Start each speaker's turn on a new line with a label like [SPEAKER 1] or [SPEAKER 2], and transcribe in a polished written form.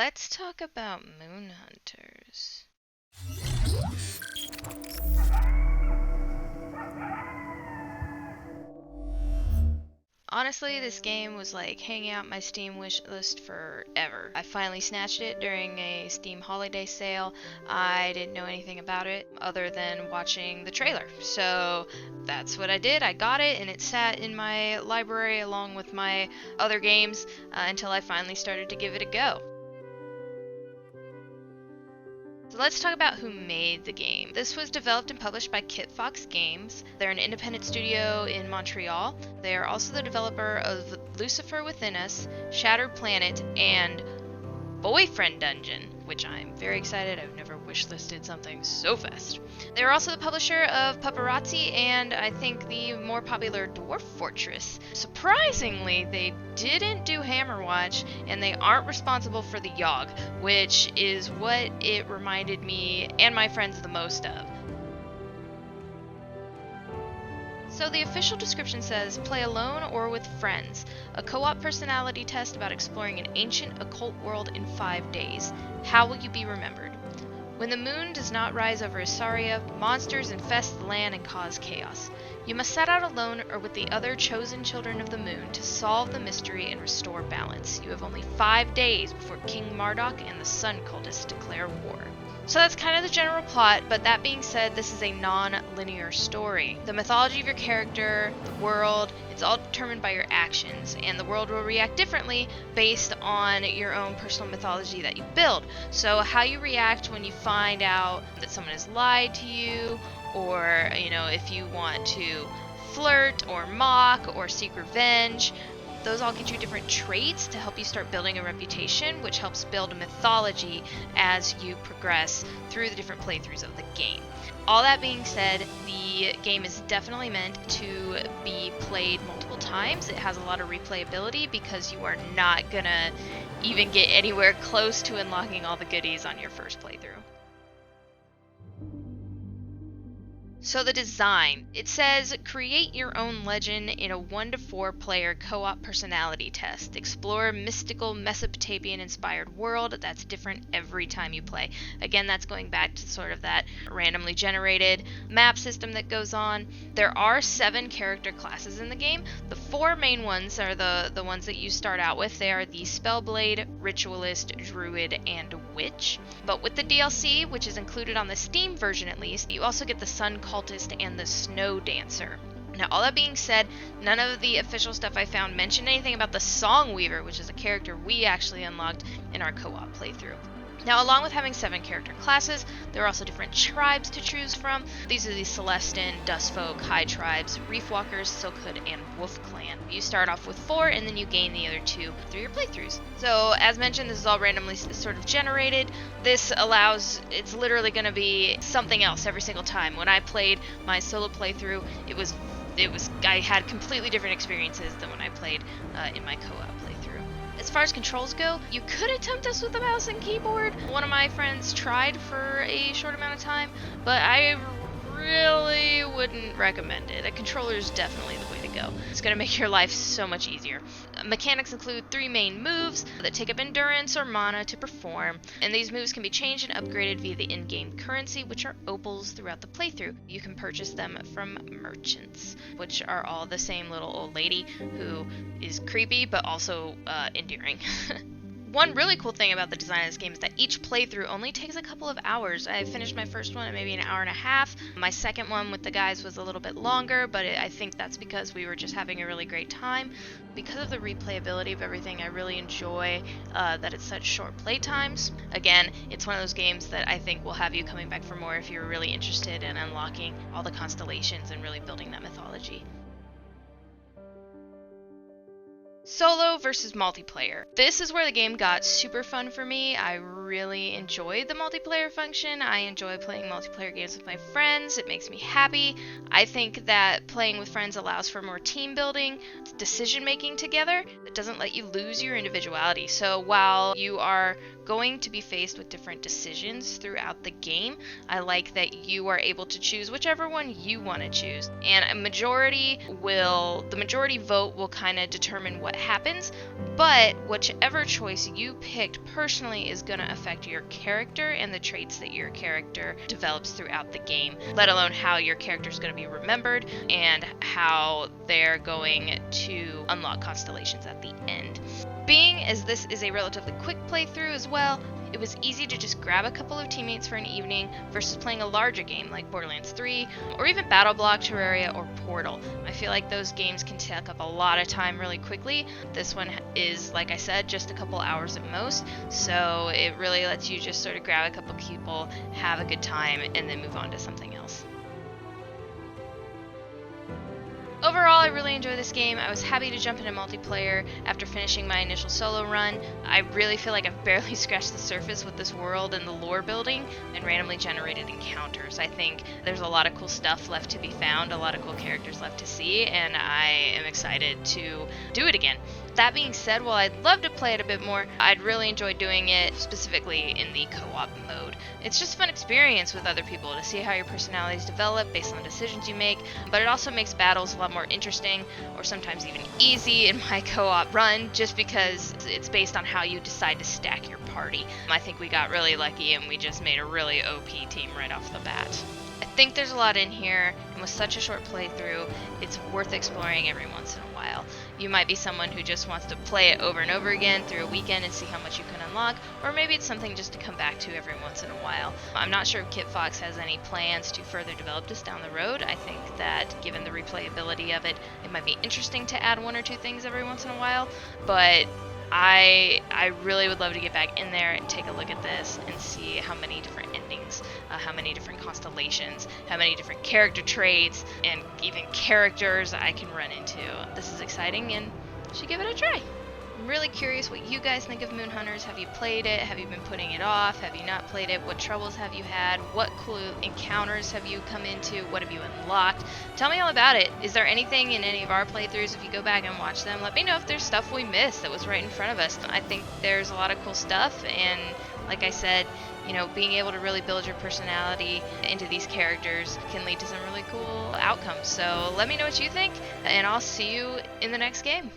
[SPEAKER 1] Let's talk about moon hunters. Honestly, this game was like hanging out my Steam wish list forever. I finally snatched it during a Steam holiday sale. I didn't know anything about it other than watching the trailer. So that's what I did. I got it and it sat in my library along with my other games until I finally started to give it a go. So let's talk about who made the game. This was developed and published by Kit Fox Games. They're an independent studio in Montreal. They are also the developer of Lucifer Within Us, Shattered Planet, and Boyfriend Dungeon, which I'm very excited. I've never wishlisted something so fast. They're also the publisher of Paparazzi and I think the more popular Dwarf Fortress. Surprisingly, they didn't do Hammerwatch and they aren't responsible for the Yogg, which is what it reminded me and my friends the most of. So the official description says, play alone or with friends. A co-op personality test about exploring an ancient occult world in 5 days. How will you be remembered? When the moon does not rise over Isaria, monsters infest the land and cause chaos. You must set out alone or with the other chosen children of the moon to solve the mystery and restore balance. You have only 5 days before King Marduk and the Sun Cultists declare war. So that's kind of the general plot, but that being said, this is a non-linear story. The mythology of your character, the world, it's all determined by your actions, and the world will react differently based on your own personal mythology that you build. So how you react when you find out that someone has lied to you, or, if you want to flirt or mock or seek revenge, those all get you different traits to help you start building a reputation, which helps build a mythology as you progress through the different playthroughs of the game. All that being said, the game is definitely meant to be played multiple times. It has a lot of replayability because you are not gonna even get anywhere close to unlocking all the goodies on your first playthrough. So the design, it says create your own legend in a 1 to 4 player co-op personality test. Explore a mystical Mesopotamian inspired world that's different every time you play. Again, that's going back to sort of that randomly generated map system that goes on. There are 7 character classes in the game. The 4 main ones are the ones that you start out with. They are the Spellblade, Ritualist, Druid, and Witch. But with the DLC, which is included on the Steam version at least, you also get the Sun Cultist and the Snow Dancer. Now, all that being said, none of the official stuff I found mentioned anything about the Songweaver, which is a character we actually unlocked in our co-op playthrough. Now, along with having 7 character classes, there are also different tribes to choose from. These are the Celestin, Dustfolk, High Tribes, Reefwalkers, Silkhood, and Wolf Clan. You start off with 4, and then you gain the other 2 through your playthroughs. So, as mentioned, this is all randomly sort of generated. This allows, it's literally going to be something else every single time. When I played my solo playthrough, I had completely different experiences than when I played in my co-op playthrough. As far as controls go, you could attempt this with a mouse and keyboard. One of my friends tried for a short amount of time, but I really wouldn't recommend it. A controller is definitely the way to go. It's going to make your life so much easier. Mechanics include 3 main moves that take up endurance or mana to perform, and these moves can be changed and upgraded via the in-game currency, which are opals throughout the playthrough. You can purchase them from merchants, which are all the same little old lady who is creepy but also endearing. One really cool thing about the design of this game is that each playthrough only takes a couple of hours. I finished my first one in maybe an hour and a half. My second one with the guys was a little bit longer, but I think that's because we were just having a really great time. Because of the replayability of everything, I really enjoy that it's such short play times. Again, it's one of those games that I think will have you coming back for more if you're really interested in unlocking all the constellations and really building that mythology. Solo versus multiplayer. This is where the game got super fun for me. I really enjoyed the multiplayer function. I enjoy playing multiplayer games with my friends. It makes me happy. I think that playing with friends allows for more team building, decision making together. It doesn't let you lose your individuality. So while you are going to be faced with different decisions throughout the game, I like that you are able to choose whichever one you want to choose. And the majority vote will kind of determine what happens, but whichever choice you picked personally is going to affect your character and the traits that your character develops throughout the game, let alone how your character is going to be remembered and how they're going to unlock constellations at the end. Being as this is a relatively quick playthrough as well, it was easy to just grab a couple of teammates for an evening versus playing a larger game like Borderlands 3 or even BattleBlock, Terraria, or Portal. I feel like those games can take up a lot of time really quickly. This one is, like I said, just a couple hours at most, so it really lets you just sort of grab a couple people, have a good time, and then move on to something else. Overall, I really enjoyed this game. I was happy to jump into multiplayer after finishing my initial solo run. I really feel like I've barely scratched the surface with this world and the lore building and randomly generated encounters. I think there's a lot of cool stuff left to be found, a lot of cool characters left to see, and I am excited to do it again. That being said, while I'd love to play it a bit more, I'd really enjoy doing it specifically in the co-op mode. It's just a fun experience with other people to see how your personalities develop based on decisions you make, but it also makes battles a lot more interesting, or sometimes even easy in my co-op run, just because it's based on how you decide to stack your party. I think we got really lucky and we just made a really OP team right off the bat. I think there's a lot in here, and with such a short playthrough, it's worth exploring every once in a while. You might be someone who just wants to play it over and over again through a weekend and see how much you can unlock, or maybe it's something just to come back to every once in a while. I'm not sure if KitFox has any plans to further develop this down the road. I think that given the replayability of it, it might be interesting to add one or two things every once in a while, but I really would love to get back in there and take a look at this and see how many different endings, how many different constellations, how many different character traits, and even characters I can run into. This is exciting and I should give it a try. I'm really curious what you guys think of Moon Hunters. Have you played it? Have you been putting it off? Have you not played it? What troubles have you had? What cool encounters have you come into? What have you unlocked? Tell me all about it. Is there anything in any of our playthroughs, if you go back and watch them, let me know if there's stuff we missed that was right in front of us. I think there's a lot of cool stuff, and like I said, you know, being able to really build your personality into these characters can lead to some really cool outcomes. So let me know what you think, and I'll see you in the next game.